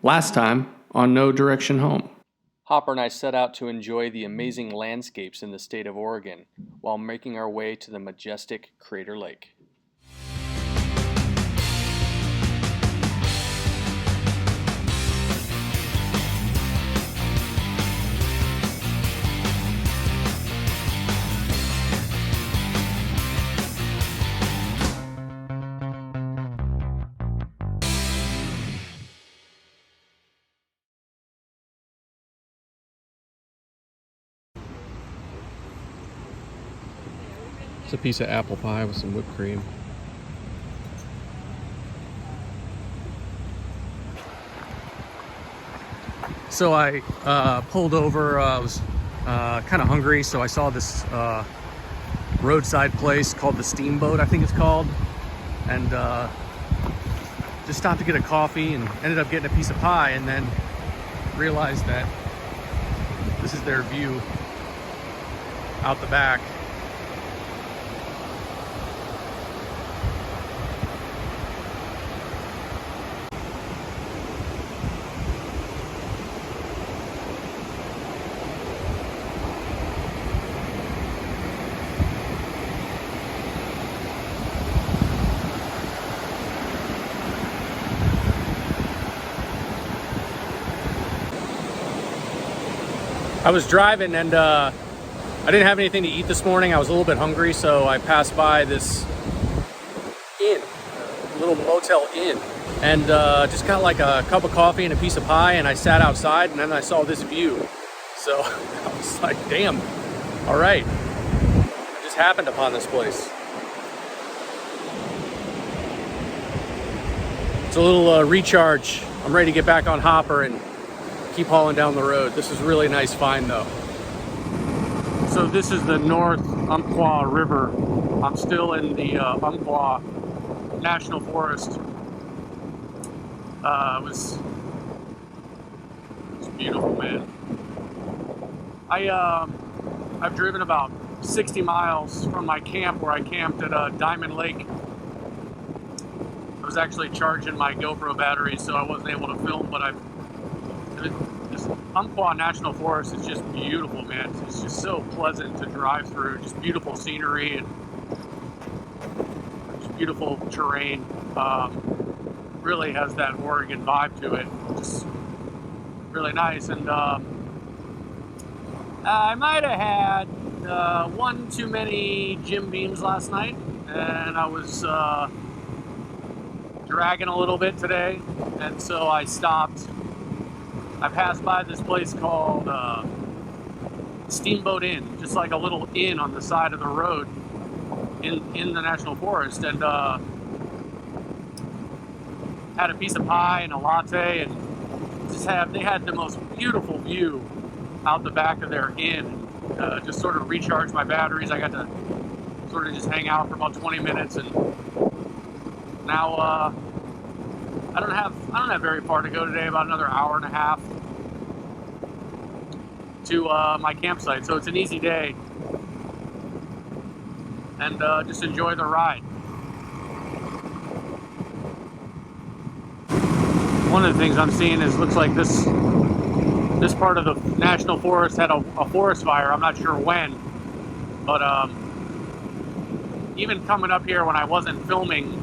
Last time on No Direction Home. Hopper and I set out to enjoy the amazing landscapes in the state of Oregon while making our way to the majestic Crater Lake. It's a piece of apple pie with some whipped cream. So I pulled over. I was kind of hungry, so I saw this roadside place called the Steamboat, I think it's called, and just stopped to get a coffee and ended up getting a piece of pie, and then realized that this is their view out the back. I was driving and I didn't have anything to eat this morning. I was a little bit hungry, so I passed by this inn, little motel inn, and just got like a cup of coffee and a piece of pie, and I sat outside, and then I saw this view. So I was like, damn, all right. I just happened upon this place. It's a little recharge. I'm ready to get back on Hopper and keep hauling down the road. This is a really nice find though. So this is the North Umpqua River. I'm still in the Umpqua National Forest. It's beautiful, man. I've driven about 60 miles from my camp where I camped at Diamond Lake. I was actually charging my GoPro battery, so I wasn't able to film, but this Umpqua National Forest is just beautiful, man. It's just so pleasant to drive through. Just beautiful scenery and just beautiful terrain. Really has that Oregon vibe to it. Just really nice. And I might have had one too many Jim Beams last night, and I was dragging a little bit today, and so I stopped. I passed by this place called Steamboat Inn, just like a little inn on the side of the road in the National Forest, and had a piece of pie and a latte, and they had the most beautiful view out the back of their inn. Just sort of recharged my batteries. I got to sort of just hang out for about 20 minutes, and now I don't have very far to go today, about another hour and a half to my campsite, so it's an easy day, and just enjoy the ride. One of the things I'm seeing is, looks like this part of the National Forest had a forest fire. I'm not sure when, but even coming up here when I wasn't filming,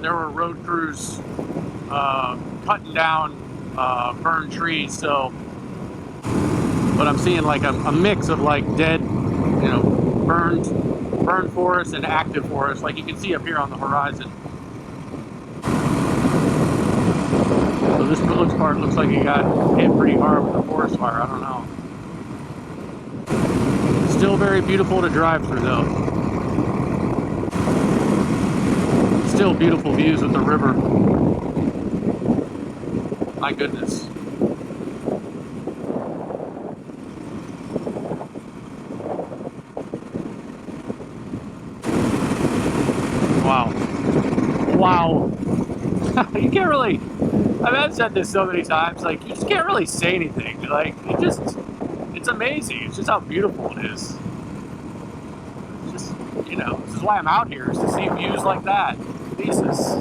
there were road crews cutting down burned trees. So, but I'm seeing like a mix of like dead, burned forest and active forest, like you can see up here on the horizon. So this part looks like it got hit pretty hard with the forest fire. I don't know. Still very beautiful to drive through though. Still beautiful views with the river. My goodness. Wow. Wow. You can't really, I've said this so many times, like, you just can't really say anything. Like, it's amazing. It's just how beautiful it is. It's just, this is why I'm out here, is to see views like that. Jesus.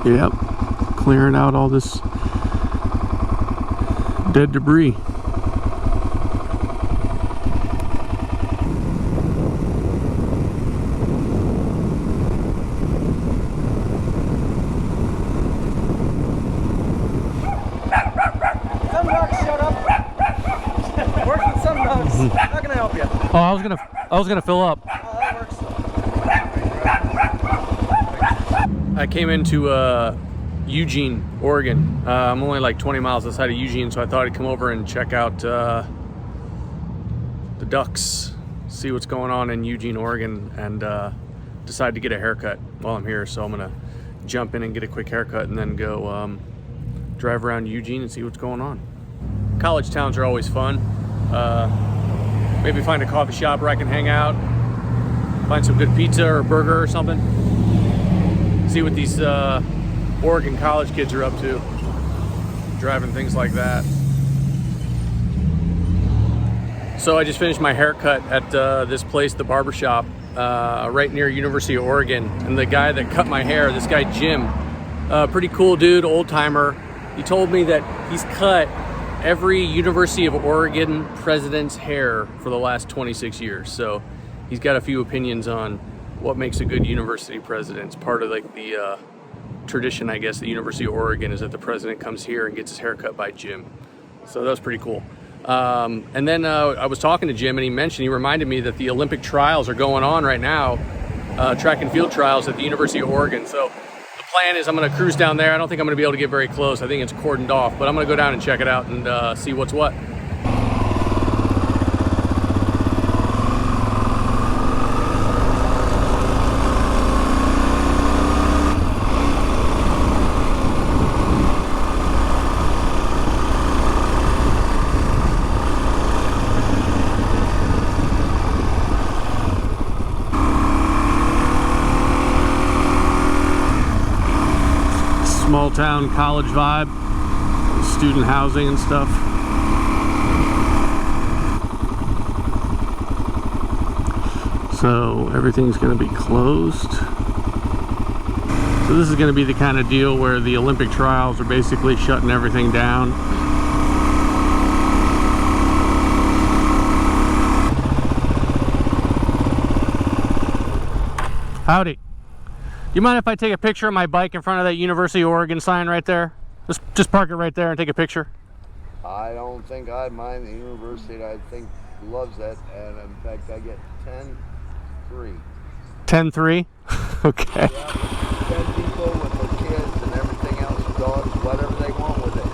Yep, clearing out all this dead debris. Some dogs showed up. Working with some dogs. How can I help you? Oh, I was gonna fill up. That works. I came into Eugene, Oregon. I'm only like 20 miles outside of Eugene, so I thought I'd come over and check out the ducks, see what's going on in Eugene, Oregon, and decide to get a haircut while I'm here. So I'm gonna jump in and get a quick haircut and then go drive around Eugene and see what's going on. College towns are always fun. Maybe find a coffee shop where I can hang out, find some good pizza or burger or something. See what these Oregon college kids are up to, driving things like that. So I just finished my haircut at this place, the barbershop, right near University of Oregon. And the guy that cut my hair, this guy Jim, pretty cool dude, old timer. He told me that he's cut every University of Oregon president's hair for the last 26 years. So he's got a few opinions on what makes a good university president. It's part of like the tradition, I guess, the University of Oregon is that the president comes here and gets his hair cut by Jim. So that was pretty cool. And then I was talking to Jim and he reminded me that the Olympic trials are going on right now, track and field trials at the University of Oregon. So the plan is I'm gonna cruise down there. I don't think I'm gonna be able to get very close. I think it's cordoned off, but I'm gonna go down and check it out and see what's what. Small town college vibe, student housing and stuff. So everything's going to be closed. So this is going to be the kind of deal where the Olympic trials are basically shutting everything down. Howdy. You mind if I take a picture of my bike in front of that University of Oregon sign right there? Just park it right there and take a picture. I don't think I mind. The university, I think, loves that, and in fact I get 10-3. 10-3? Okay. Yeah, 10 people with their kids and everything else, dogs, whatever they want with it.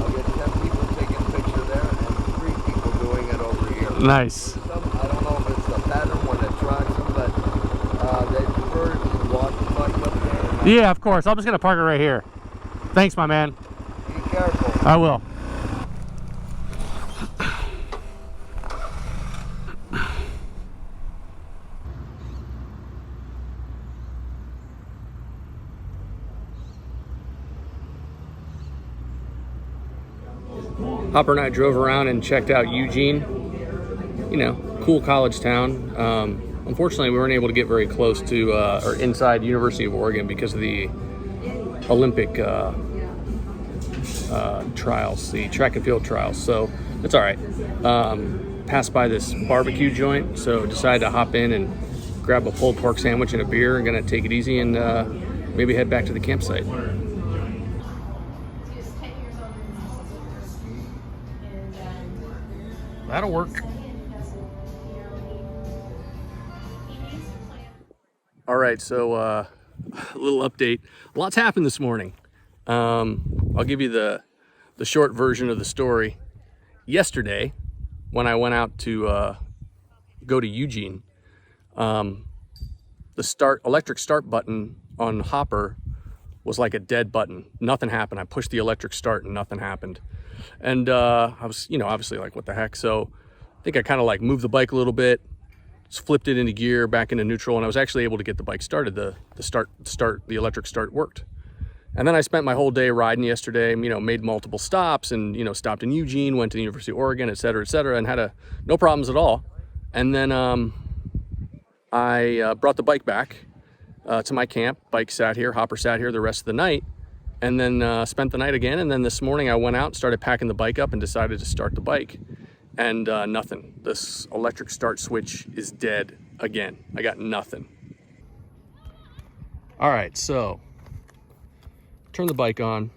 I'll get 10 people taking a picture there and 3 people doing it over here. Nice. I don't know if it's the pattern when it drives them, but they prefer to walk the bike up there. Yeah, of course. I'm just going to park it right here. Thanks, my man. Be careful. I will. Hopper and I drove around and checked out Eugene. You know, cool college town. Unfortunately, we weren't able to get very close to or inside University of Oregon because of the Olympic trials, the track and field trials. So it's all right. Passed by this barbecue joint, so decided to hop in and grab a pulled pork sandwich and a beer. I'm gonna take it easy and maybe head back to the campsite. That'll work. All right, so a little update. A lot's happened this morning. I'll give you the short version of the story. Yesterday, when I went out to go to Eugene, the electric start button on Hopper was like a dead button. Nothing happened. I pushed the electric start and nothing happened. And I was, obviously like, what the heck? So I think I kind of like moved the bike a little bit, flipped it into gear, back into neutral, and I was actually able to get the bike started. The electric start worked. And then I spent my whole day riding yesterday, made multiple stops and, stopped in Eugene, went to the University of Oregon, et cetera, and had no problems at all. And then I brought the bike back to my camp. Bike sat here, Hopper sat here the rest of the night. and then spent the night again. And then this morning I went out, started packing the bike up, and decided to start the bike. And nothing. This electric start switch is dead again. I got nothing. All right, so turn the bike on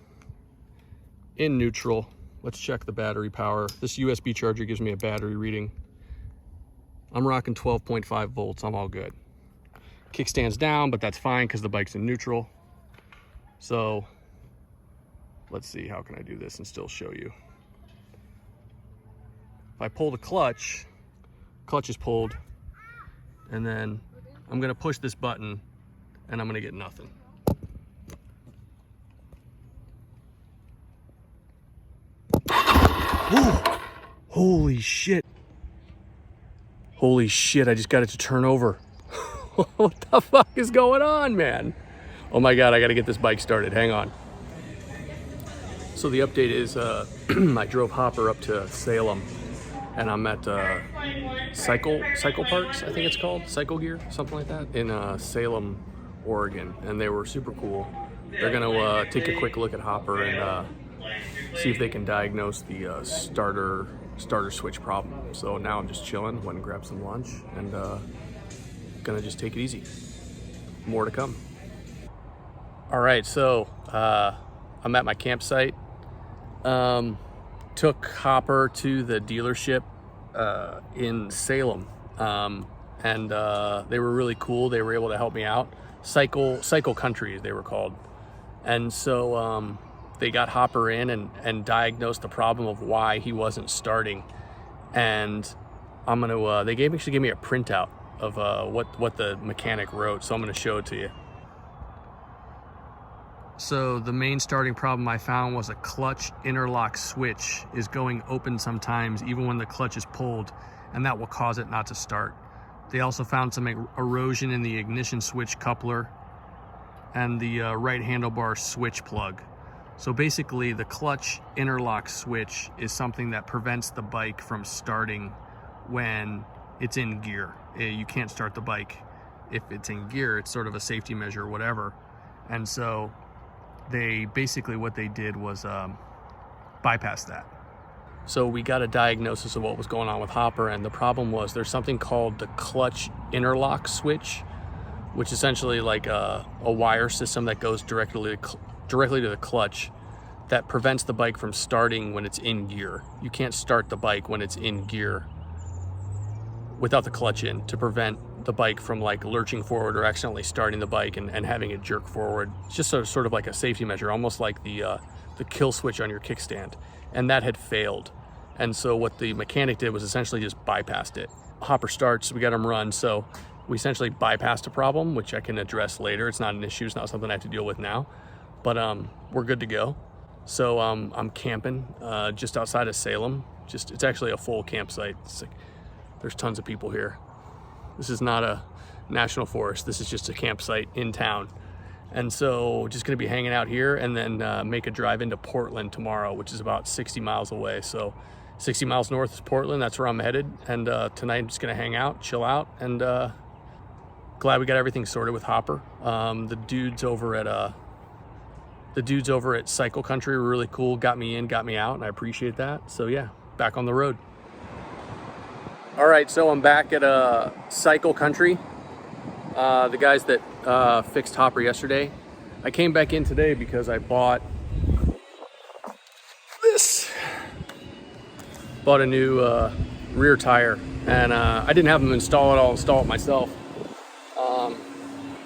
in neutral. Let's check the battery power. This USB charger gives me a battery reading. I'm rocking 12.5 volts. I'm all good. Kickstand's down, but that's fine because the bike's in neutral. So let's see, how can I do this and still show you? If I pull the clutch is pulled, and then I'm gonna push this button and I'm gonna get nothing. Ooh. Holy shit. Holy shit, I just got it to turn over. What the fuck is going on, man? Oh my God, I gotta get this bike started, hang on. So the update is I drove Hopper up to Salem, and I'm at Cycle Parts, I think it's called, Cycle Gear, something like that, in Salem, Oregon, and they were super cool. They're gonna take a quick look at Hopper and see if they can diagnose the starter switch problem. So now I'm just chilling, went and grabbed some lunch, and gonna just take it easy. More to come. All right, so I'm at my campsite. Took Hopper to the dealership in Salem, and they were really cool. They were able to help me out. Cycle Country, they were called. And so they got Hopper in and diagnosed the problem of why he wasn't starting. And I'm gonna they actually gave me a printout of what the mechanic wrote, so I'm gonna show it to you. So the main starting problem I found was a clutch interlock switch is going open sometimes even when the clutch is pulled, and that will cause it not to start. They also found some erosion in the ignition switch coupler and the right handlebar switch plug. So basically the clutch interlock switch is something that prevents the bike from starting when it's in gear. You can't start the bike if it's in gear. It's sort of a safety measure or whatever. And so they basically, what they did was bypass that. So we got a diagnosis of what was going on with Hopper, and the problem was there's something called the clutch interlock switch, which is essentially like a wire system that goes directly to the clutch that prevents the bike from starting when it's in gear. You can't start the bike when it's in gear without the clutch in, to prevent the bike from like lurching forward or accidentally starting the bike and having it jerk forward. It's just sort of like a safety measure, almost like the kill switch on your kickstand. And that had failed. And so what the mechanic did was essentially just bypassed it. Hopper starts, we got him run, so we essentially bypassed a problem, which I can address later. It's not an issue, it's not something I have to deal with now. But we're good to go. So I'm camping just outside of Salem. It's actually a full campsite. It's like, there's tons of people here. This is not a national forest. This is just a campsite in town. And so just gonna be hanging out here and then make a drive into Portland tomorrow, which is about 60 miles away. So 60 miles north is Portland, that's where I'm headed. And tonight I'm just gonna hang out, chill out, and glad we got everything sorted with Hopper. The dudes over at Cycle Country were really cool, got me in, got me out, and I appreciate that. So yeah, back on the road. All right, so I'm back at Cycle Country. The guys that fixed Hopper yesterday. I came back in today because I bought this. Bought a new rear tire, and I didn't have them install it. I'll install it myself.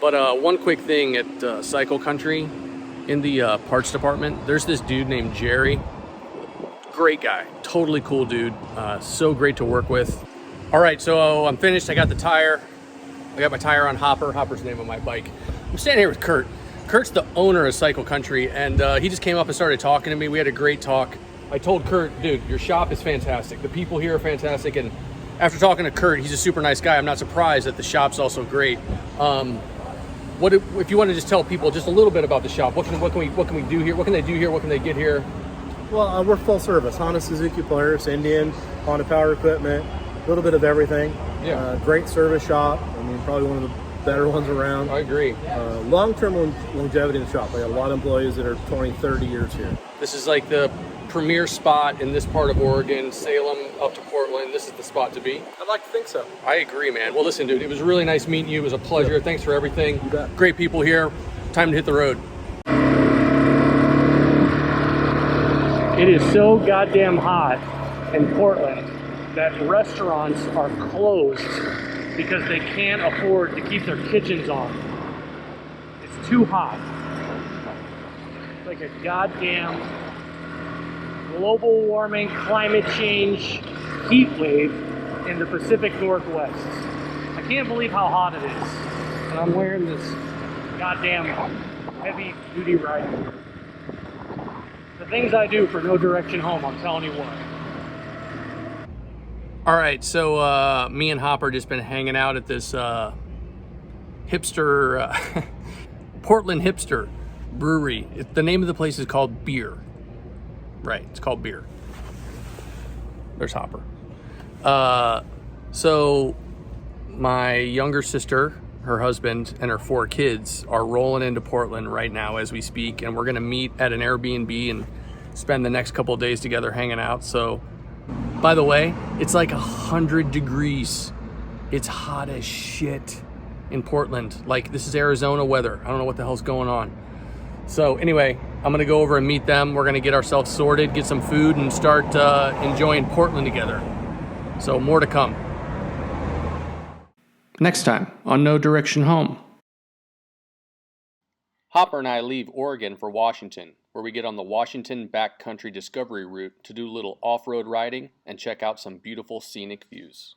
But one quick thing at Cycle Country, in the parts department, there's this dude named Jerry. Great guy, totally cool dude. So great to work with. All right, so I'm finished. I got the tire. I got my tire on Hopper. Hopper's the name of my bike. I'm standing here with Kurt. Kurt's the owner of Cycle Country, and he just came up and started talking to me. We had a great talk. I told Kurt, dude, your shop is fantastic. The people here are fantastic, and after talking to Kurt, he's a super nice guy. I'm not surprised that the shop's also great. What if you want to just tell people just a little bit about the shop? What can we do here? What can they do here? What can they get here? Well, we're full service. Honda, Suzuki, Polaris, Indian, Honda Power Equipment, a little bit of everything. Yeah. Great service shop. I mean, probably one of the better ones around. I agree. Long-term longevity in the shop. I got a lot of employees that are 20, 30 years here. This is like the premier spot in this part of Oregon, Salem up to Portland. This is the spot to be. I'd like to think so. I agree, man. Well, listen, dude, it was really nice meeting you. It was a pleasure. Yep. Thanks for everything. You bet. Great people here. Time to hit the road. It is so goddamn hot in Portland that restaurants are closed because they can't afford to keep their kitchens on. It's too hot. It's like a goddamn global warming, climate change, heat wave in the Pacific Northwest. I can't believe how hot it is. And I'm wearing this goddamn heavy duty riding gear. The things I do for no Direction Home, I'm telling you what. All right, so me and Hopper just been hanging out at this hipster, Portland hipster brewery. The name of the place is called Beer. Right, it's called Beer. There's Hopper. So my younger sister, her husband, and her 4 kids are rolling into Portland right now as we speak, and we're gonna meet at an Airbnb and spend the next couple of days together hanging out. So, by the way, it's like 100 degrees. It's hot as shit in Portland. Like, this is Arizona weather. I don't know what the hell's going on. So anyway, I'm gonna go over and meet them. We're gonna get ourselves sorted, get some food, and start enjoying Portland together. So more to come. Next time on No Direction Home. Hopper and I leave Oregon for Washington, where we get on the Washington Backcountry Discovery Route to do a little off-road riding and check out some beautiful scenic views.